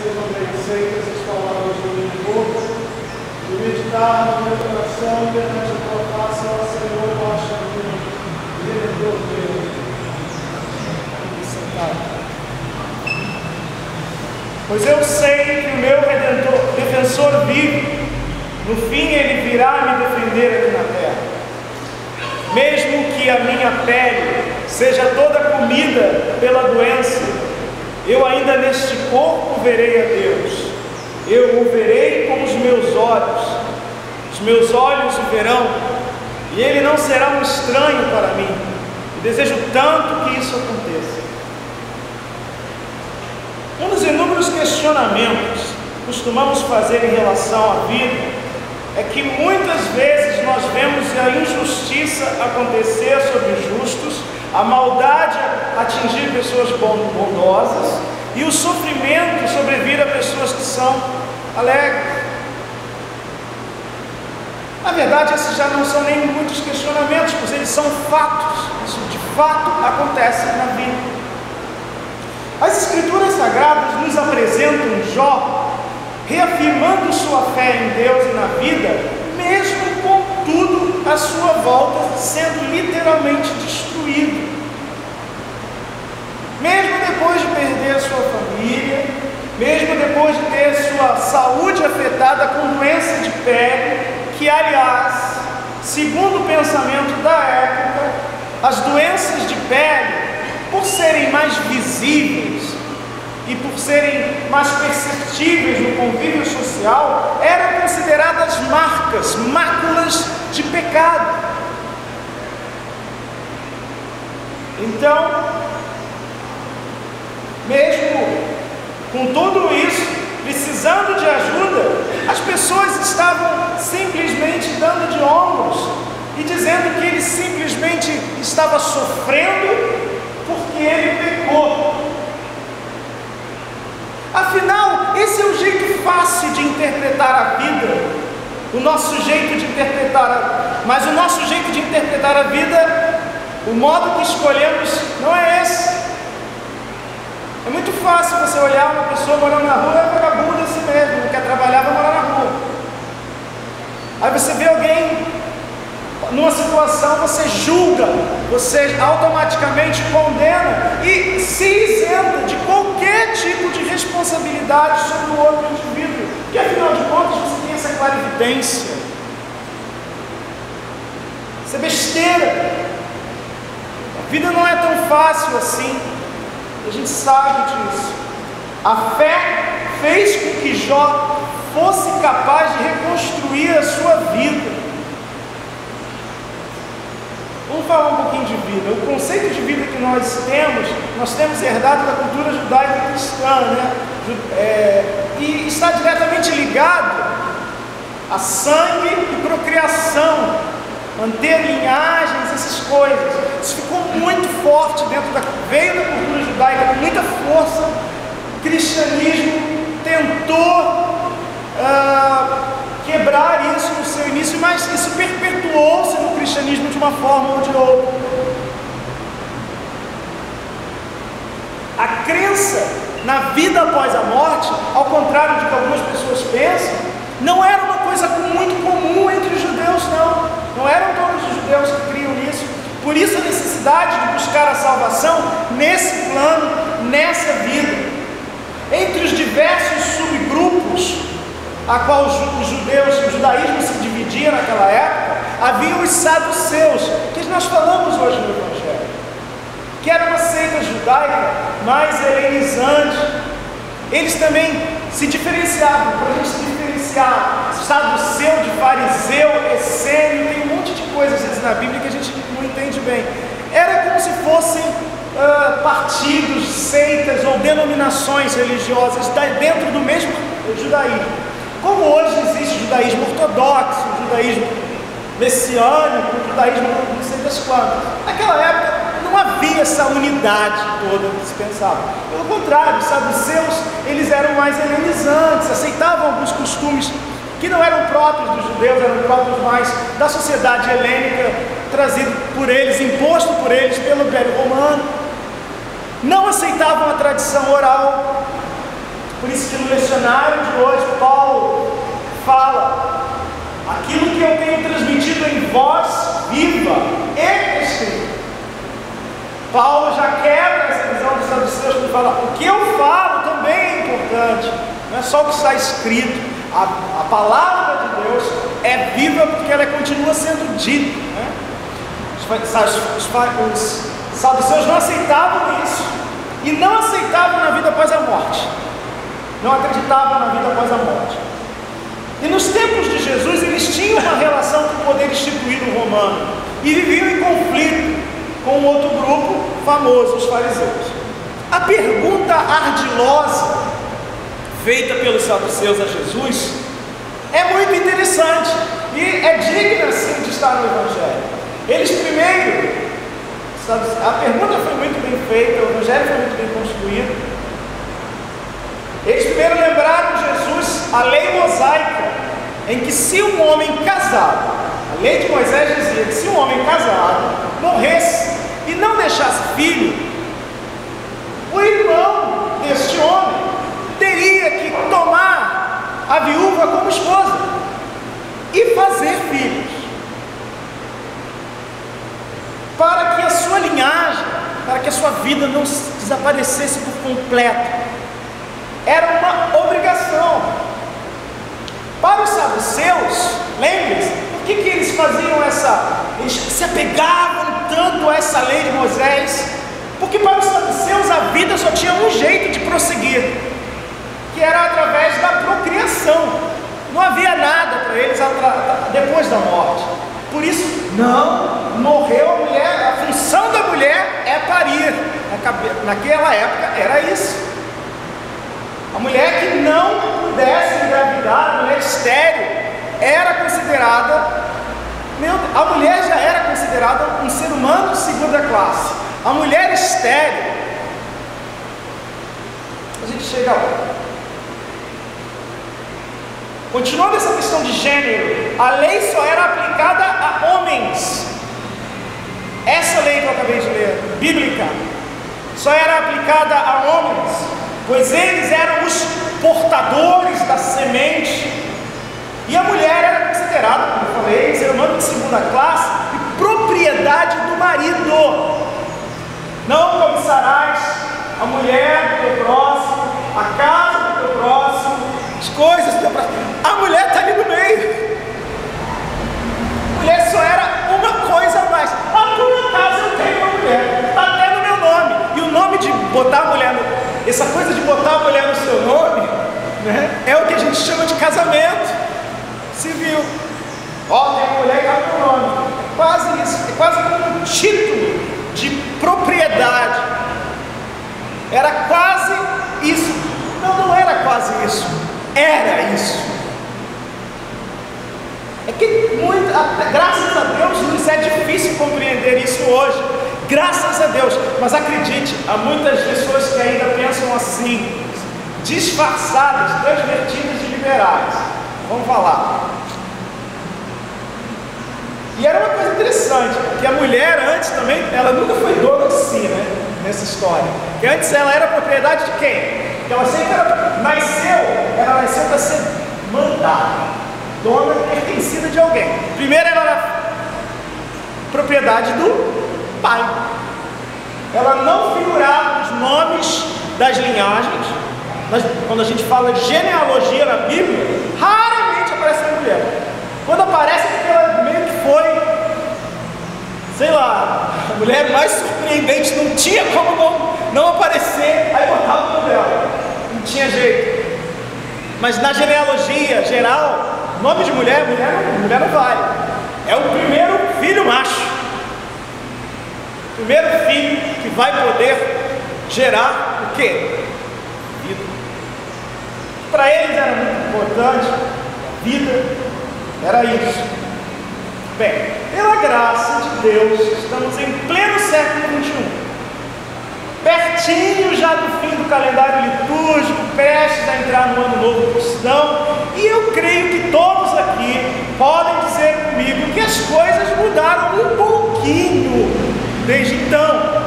sejam bem aceitas as palavras da minha boca e meditar no meu coração perante a tua face, ó Senhor, nosso Redentor Deus. Pois eu sei que o meu defensor vive, no fim ele virá me defender aqui na terra. Mesmo que a minha pele seja toda comida pela doença, eu ainda neste corpo verei a Deus. Eu o verei com os meus olhos o verão, e ele não será um estranho para mim. Eu desejo tanto que isso aconteça. Um dos inúmeros questionamentos que costumamos fazer em relação à vida é que muitas vezes nós vemos a injustiça acontecer sobre os justos, a maldade atingir pessoas bondosas e o sofrimento sobrevir a pessoas que são alegres. Na verdade, esses já não são nem muitos questionamentos, pois eles são fatos. Isso de fato acontece na vida. As Escrituras Sagradas nos apresentam Jó reafirmando sua fé em Deus e na vida, mesmo com tudo à sua volta sendo literalmente destruído. Mesmo depois de perder a sua família, mesmo depois de ter sua saúde afetada com doença de pele, que aliás, segundo o pensamento da época, as doenças de pele, por serem mais visíveis e por serem mais perceptíveis no convívio social, eram consideradas marcas, máculas de pecado. Então, mesmo com tudo isso, precisando de ajuda, as pessoas estavam simplesmente dando de ombros e dizendo que ele simplesmente estava sofrendo porque ele pecou. Afinal, esse é o jeito fácil de interpretar a vida, o nosso jeito de interpretar, mas o nosso jeito de interpretar a vida, o modo que escolhemos não é esse. É muito fácil você olhar uma pessoa morando na rua, é vagabundo assim mesmo, não quer trabalhar, vai morar na rua. Aí você vê alguém numa situação, você julga, você automaticamente condena e se isenta de qualquer tipo de responsabilidade sobre o outro indivíduo, que afinal de contas você tem essa clarividência. Isso é besteira. A vida não é tão fácil assim, a gente sabe disso. A fé fez com que Jó fosse capaz de reconstruir a sua vida. Vamos falar um pouquinho de vida. O conceito de vida que nós temos herdado da cultura judaica cristã, né? E está diretamente ligado a sangue e procriação, manter linhagens, essas coisas. Isso ficou muito forte veio da cultura judaica com muita força. O cristianismo tentou quebrar isso no seu início, mas isso perpetuou-se no cristianismo de uma forma ou de outra. A crença na vida após a morte, ao contrário do que algumas pessoas pensam, não era uma coisa muito comum entre os judeus, não. Não eram todos os judeus que criam nisso. Por isso a necessidade de buscar a salvação nesse plano, nessa vida. Entre os diversos subgrupos a qual o judaísmo se dividia naquela época, havia os saduceus, que nós falamos hoje no Evangelho, que era uma seita judaica mais helenizante. Eles também se diferenciavam. Para a gente se diferenciar saduceu de fariseu, essênio, tem um monte de coisas na Bíblia que a gente não entende bem. Era como se fossem partidos, seitas ou denominações religiosas dentro do mesmo judaísmo. Como hoje existe o judaísmo ortodoxo, o judaísmo messiânico, o judaísmo não sei das quantas. Naquela época não havia essa unidade toda que se pensava. Pelo contrário, os saduceus, eles eram mais helenizantes, aceitavam alguns costumes que não eram próprios dos judeus, eram próprios mais da sociedade helênica, trazido por eles, imposto por eles pelo Império Romano. Não aceitavam a tradição oral. Por isso que no lecionário de hoje, Paulo fala: aquilo que eu tenho transmitido em voz viva e escrita. Paulo já quebra essa visão dos saduceus quando fala: o que eu falo também é importante, não é só o que está escrito. A palavra de Deus é viva porque ela continua sendo dita, né? Os saduceus não aceitavam isso, e não aceitavam na vida após a morte, não acreditavam na vida após a morte. E nos tempos de Jesus eles tinham uma relação com o poder instituído romano e viviam em conflito com um outro grupo famoso, os fariseus. A pergunta ardilosa feita pelos saduceus a Jesus é muito interessante e é digna sim de estar no Evangelho. Eles primeiro, a pergunta foi muito bem feita, o Evangelho foi muito bem construído. Eles primeiro lembraram Jesus a lei mosaica, em que se um homem casado, a lei de Moisés dizia que se um homem casado morresse e não deixasse filho, o irmão deste homem teria que tomar a viúva como esposa e fazer filhos, para que a sua linhagem, para que a sua vida não desaparecesse por completo. Era uma obrigação. Para os saduceus, lembre-se, por que eles faziam eles se apegavam tanto a essa lei de Moisés? Porque para os saduceus a vida só tinha um jeito de prosseguir, que era através da procriação. Não havia nada para eles depois da morte. Por isso, não, morreu a mulher, a função da mulher é parir. Naquela época era isso. A mulher que não pudesse engravidar, a mulher estéril, era considerada, a mulher já era considerada um ser humano de segunda classe. A mulher estéril, a gente chega lá. Continuando essa questão de gênero, a lei só era aplicada a homens. Essa lei que eu acabei de ler, bíblica, só era aplicada a homens, pois eles eram os portadores da semente. E a mulher era considerada, como eu falei, ser humano de segunda classe e propriedade do marido. Não cobiçarás a mulher do teu próximo, a casa do teu próximo, as coisas do teu próximo. A mulher está ali no meio. A mulher só era uma coisa a mais. Por acaso eu tenho uma mulher, está até no meu nome. E o nome de botar a mulher, essa coisa de botar a mulher no seu nome, né, é o que a gente chama de casamento civil. Ó, tem uma mulher que está no meu nome. Quase isso, é quase como um título de propriedade. Era quase isso. Não era quase isso. Era isso. É que graças a Deus nos é difícil compreender isso hoje. Graças a Deus. Mas acredite, há muitas pessoas que ainda pensam assim, disfarçadas, transvertidas de liberais. Vamos falar. E era uma coisa interessante, que a mulher antes também, ela nunca foi dona de si, né? Nessa história. Porque antes ela era propriedade de quem? Porque ela sempre nasceu para ser mandada, dona pertencida de alguém. Primeiro ela era propriedade do pai. Ela não figurava nos nomes das linhagens. Quando a gente fala de genealogia na Bíblia, raramente aparece a mulher. Quando aparece, é porque ela meio que foi, sei lá, a mulher mais surpreendente, não tinha como não aparecer, aí botava o nome dela, não tinha jeito. Mas na genealogia geral, nome de mulher não vale. É o primeiro filho macho, o primeiro filho que vai poder gerar o quê? Vida. Para eles era muito importante, a vida era isso. Bem, pela graça de Deus, estamos em pleno século XXI, pertinho já do fim do calendário litúrgico, prestes a entrar no ano novo cristão, e eu creio que todos aqui podem dizer comigo que as coisas mudaram um pouquinho desde então.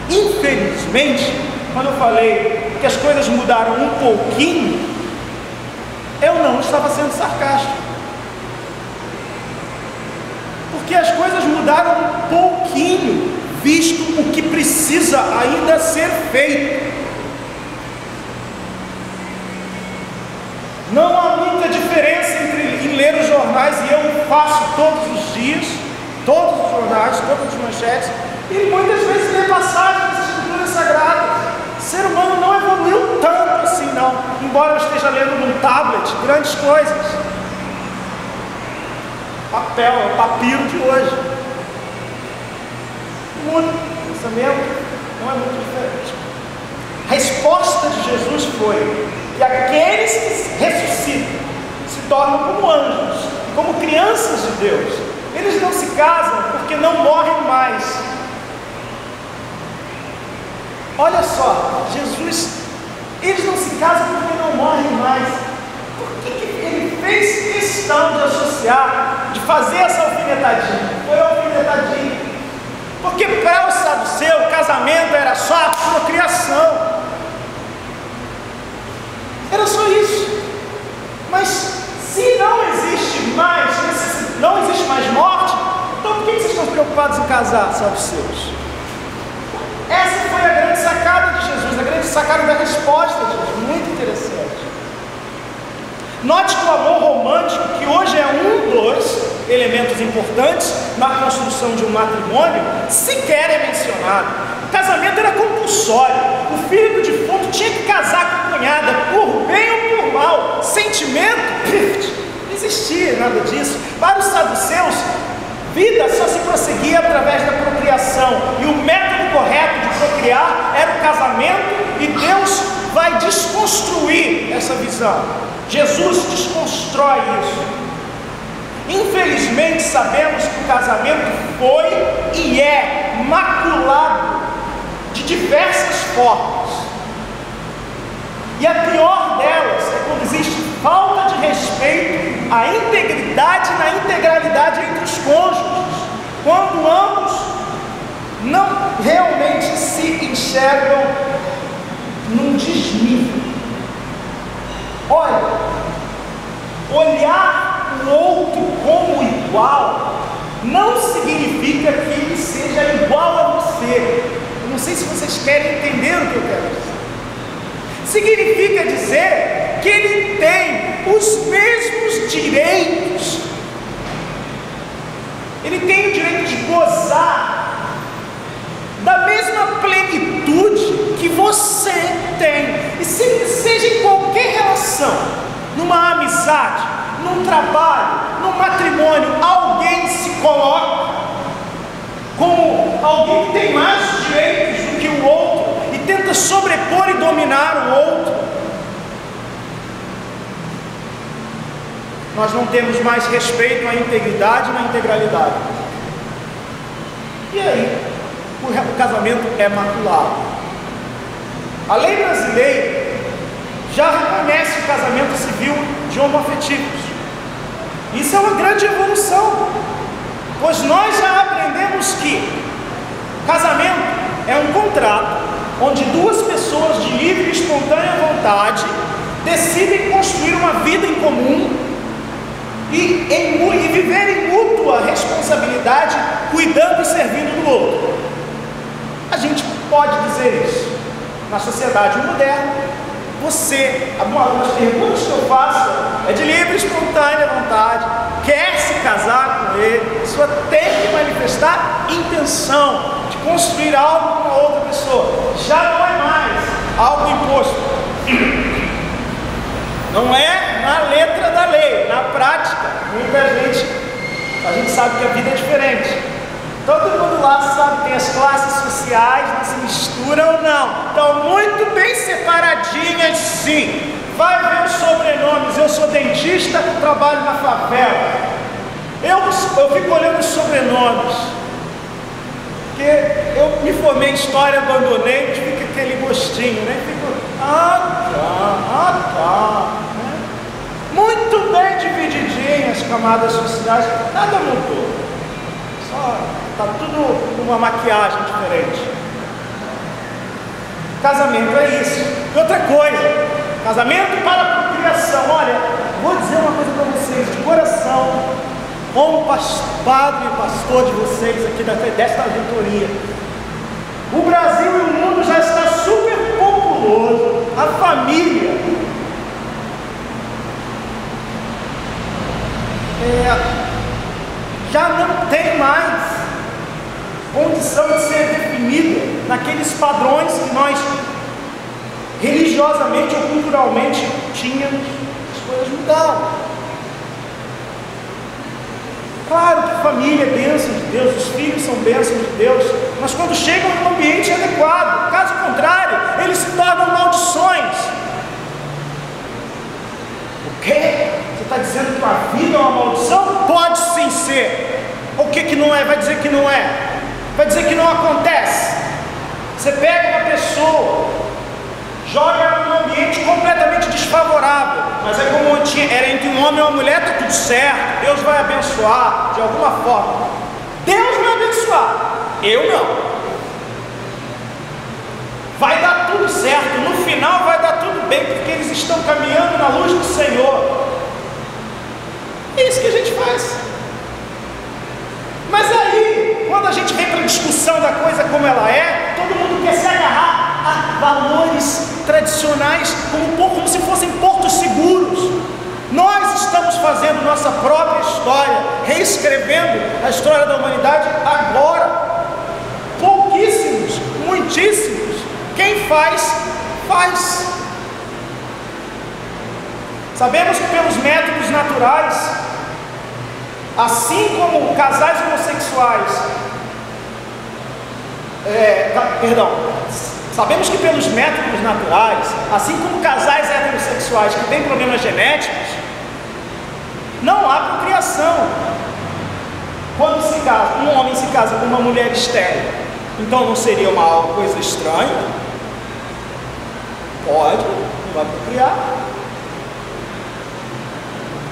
Infelizmente, quando eu falei que as coisas mudaram um pouquinho, eu não estava sendo sarcástico. Porque as coisas mudaram um pouquinho, visto o que precisa ainda ser feito. Não há muita diferença em ler os jornais, e eu faço todos os dias, todos os jornais, todas as manchetes, e muitas vezes ler passagens das Escrituras Sagradas. O ser humano não evoluiu tanto assim, não, embora eu esteja lendo num tablet grandes coisas. Papel, é o papiro de hoje. O pensamento não é muito diferente. A resposta de Jesus foi que aqueles que ressuscitam se tornam como anjos, como crianças de Deus. Eles não se casam porque não morrem mais. Olha só, Jesus, eles não se casam porque não morrem mais. Por que ele fez questão de associar, de fazer essa alfinetadinha? Foi alfinetadinha. Porque para o saduceu, o casamento era só a procriação. Era só isso. Mas se não existe mais, não existe mais morte, então por que vocês estão preocupados em casar, saduceus? Essa foi a grande sacada de Jesus, a grande sacada da resposta de Jesus, muito interessante. Note que o amor romântico, que hoje é um dos elementos importantes na construção de um matrimônio, sequer é mencionado. O casamento era compulsório, o filho do defunto tinha que casar com a cunhada, por bem ou por mal. Sentimento, não existia nada disso. Para os saduceus, vida só se prosseguia através da procriação, e o método correto de procriar era o casamento, e Deus vai desconstruir essa visão. Jesus desconstrói isso. Infelizmente sabemos que o casamento foi e é maculado de diversas formas, e a pior delas é quando existe falta de respeito à integridade e na integralidade entre os cônjuges, quando ambos não realmente se enxergam num desnível. Olha, olhar o outro como igual não significa que ele seja igual a você. Eu não sei se vocês querem entender o que eu quero dizer. Significa dizer que ele tem os mesmos direitos. Ele tem o direito de gozar da mesma plenitude que você tem. E seja em qualquer relação, numa amizade, num trabalho, num matrimônio, alguém se coloca como alguém que tem mais direitos do que o outro e tenta sobrepor e dominar o outro. Nós não temos mais respeito à integridade e na integralidade. E aí, o casamento é maculado. A lei brasileira já reconhece o casamento civil de homoafetivos. Isso é uma grande evolução, pois nós já aprendemos que casamento é um contrato onde duas pessoas de livre e espontânea vontade decidem construir uma vida em comum e viver em mútua responsabilidade, cuidando e servindo do outro. A gente pode dizer isso. Na sociedade moderna, uma das perguntas que eu faço é de livre e espontânea vontade. Quer se casar com ele, a pessoa tem que manifestar intenção de construir algo com a outra pessoa. Já não é mais algo imposto. Não é na letra da lei, na prática, a gente sabe que a vida é diferente. Todo mundo lá sabe, tem as classes sociais, não se misturam não, estão muito bem separadinhas sim. Vai ver os sobrenomes. Eu sou dentista, trabalho na favela. Eu fico olhando os sobrenomes, porque eu me formei em história, abandonei, fica aquele gostinho, né? Fico, né? Muito bem divididinhas as camadas sociais, nada mudou, só está tudo numa maquiagem diferente. casamento é isso. E outra coisa, casamento para a procriação. Olha, vou dizer uma coisa para vocês, de coração, como padre e pastor de vocês aqui desta auditoria. O Brasil e o mundo já está super populoso. A família já não tem mais condição de ser definida naqueles padrões que nós religiosamente ou culturalmente tínhamos. As coisas mudaram. Claro que família é bênção de Deus, os filhos são bênção de Deus, mas quando chegam em um ambiente adequado, caso contrário, eles se tornam maldições. O quê? Você está dizendo que a vida é uma maldição? Pode sim ser. O que não é? Vai dizer que não é. Vai dizer que não acontece. Você pega uma pessoa, joga ela num ambiente completamente desfavorável, mas é como era entre um homem e uma mulher, está tudo certo, Deus vai abençoar de alguma forma. Deus vai abençoar, eu não. Vai dar tudo certo, no final vai dar tudo bem, porque eles estão caminhando na luz do Senhor. É isso que a gente faz. Mas aí, quando a gente vem para a discussão da coisa como ela é, todo mundo quer se agarrar a valores tradicionais como se fossem portos seguros. Nós estamos fazendo nossa própria história, reescrevendo a história da humanidade agora. Pouquíssimos, muitíssimos. Quem faz, faz. Sabemos que pelos métodos naturais, assim como casais homossexuais, sabemos que pelos métodos naturais, assim como casais heterossexuais que têm problemas genéticos, não há procriação. Quando se casa, um homem se casa com uma mulher estéril, então não seria uma coisa estranha? Pode, não vai procriar.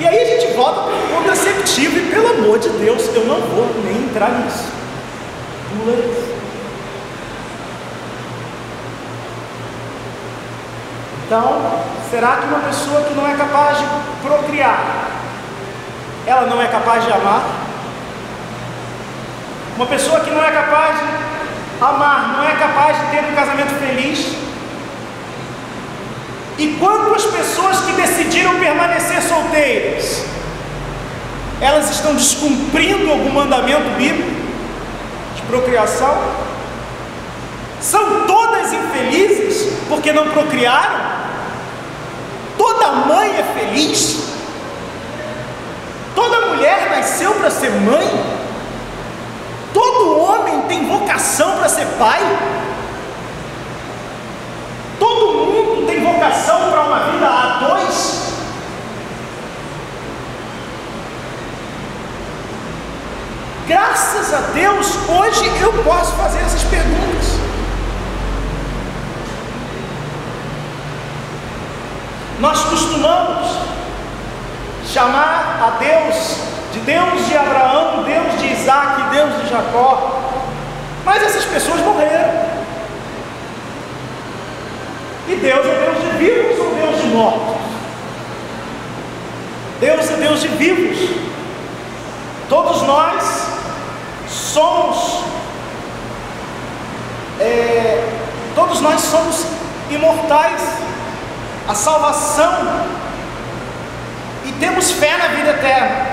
E aí a gente volta para o contraceptivo e, pelo amor de Deus, eu não vou nem entrar nisso. Pula isso. Então, será que uma pessoa que não é capaz de procriar, ela não é capaz de amar? Uma pessoa que não é capaz de amar, não é capaz de ter um casamento feliz? E quantas pessoas que decidiram permanecer solteiras, elas estão descumprindo algum mandamento bíblico de procriação? São todas infelizes porque não procriaram? Toda mãe é feliz? Toda mulher nasceu para ser mãe? Todo homem tem vocação para ser pai? Todo mundo tem vocação para uma vida a dois? Graças a Deus, hoje eu posso fazer essas perguntas. Nós costumamos chamar a Deus de Deus de Abraão, Deus de Isaac, Deus de Jacó, mas essas pessoas morreram. E Deus é Deus de vivos ou Deus de mortos? Deus é Deus de vivos. Todos nós somos imortais. A salvação, e temos fé na vida eterna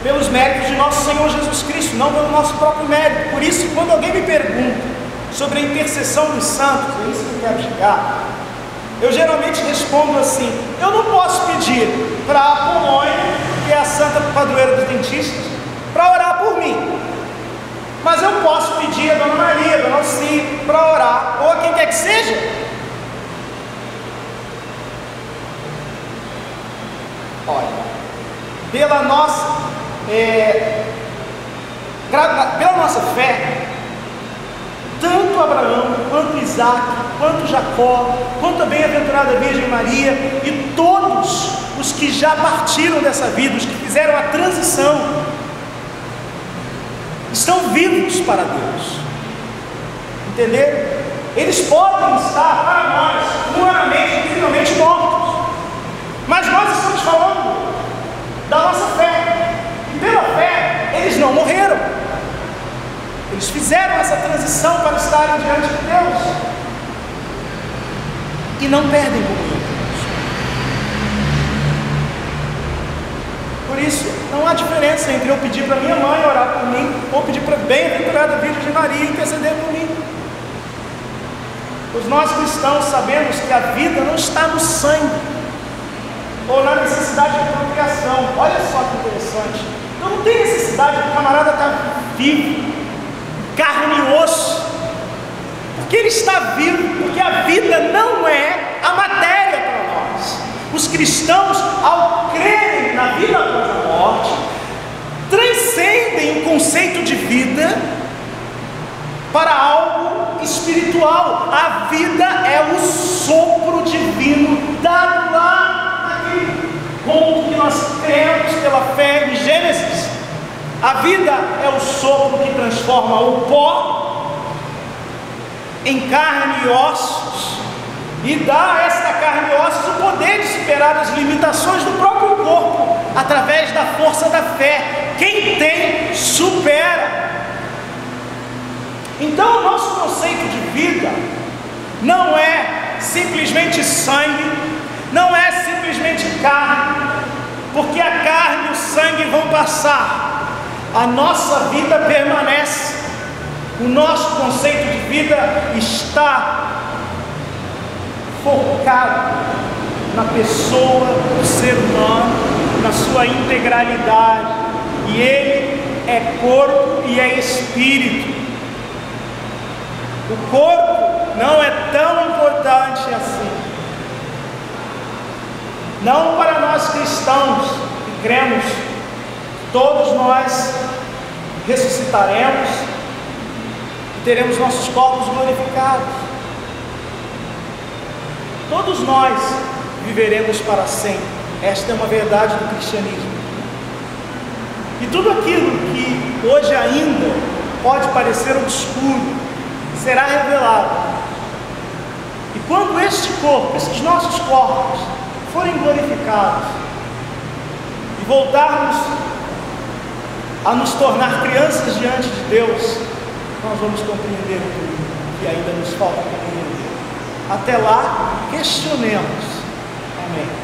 pelos méritos de nosso Senhor Jesus Cristo, não pelo nosso próprio mérito. Por isso, quando alguém me pergunta sobre a intercessão dos santos, é isso que eu quero chegar, eu geralmente respondo assim: eu não posso pedir para a Apolônia, que é a santa padroeira dos dentistas, para orar por mim, mas eu posso pedir a Dona Maria, a Dona Alci, para orar, ou a quem quer que seja. Olha, pela nossa fé, tanto Abraão, quanto Isaac, quanto Jacó, quanto a bem-aventurada Virgem Maria e todos os que já partiram dessa vida, os que fizeram a transição, estão vivos para Deus. Entenderam? eles podem estar para nós, humanamente, incrivelmente mortos, mas nós estamos falando da nossa fé, e pela fé, eles não morreram, eles fizeram essa transição para estarem diante de Deus, e não perdem comunhão. Por isso, não há diferença entre eu pedir para minha mãe orar por mim, ou pedir para a bem-aventurada Virgem Maria interceder por mim. Nós cristãos sabemos que a vida não está no sangue, ou na necessidade de procriação. Olha só que interessante. Então não tem necessidade do camarada estar vivo, carne e osso, porque ele está vivo, porque a vida não é a matéria para nós. Os cristãos, ao crerem na vida após a morte, transcendem o conceito de vida para algo espiritual. A vida é o sopro divino dado lá naquele ponto que nós cremos pela fé em Gênesis. A vida é o sopro que transforma o pó em carne e ossos, e dá a esta carne e ossos o poder de superar as limitações do próprio corpo, através da força da fé. Quem tem, supera. Então o nosso conceito de vida não é simplesmente sangue, não é simplesmente carne, porque a carne e o sangue vão passar, a nossa vida permanece. O nosso conceito de vida está focado na pessoa do ser humano, na sua integralidade, e ele é corpo e é espírito. O corpo não é tão importante assim. Não para nós cristãos que cremos, todos nós ressuscitaremos e teremos nossos corpos glorificados. Todos nós viveremos para sempre. Esta é uma verdade do cristianismo. E tudo aquilo que hoje ainda pode parecer obscuro será revelado. E quando este corpo, esses nossos corpos, forem glorificados e voltarmos a nos tornar crianças diante de Deus, nós vamos compreender tudo que ainda nos falta compreender. Até lá, questionemos. Amém.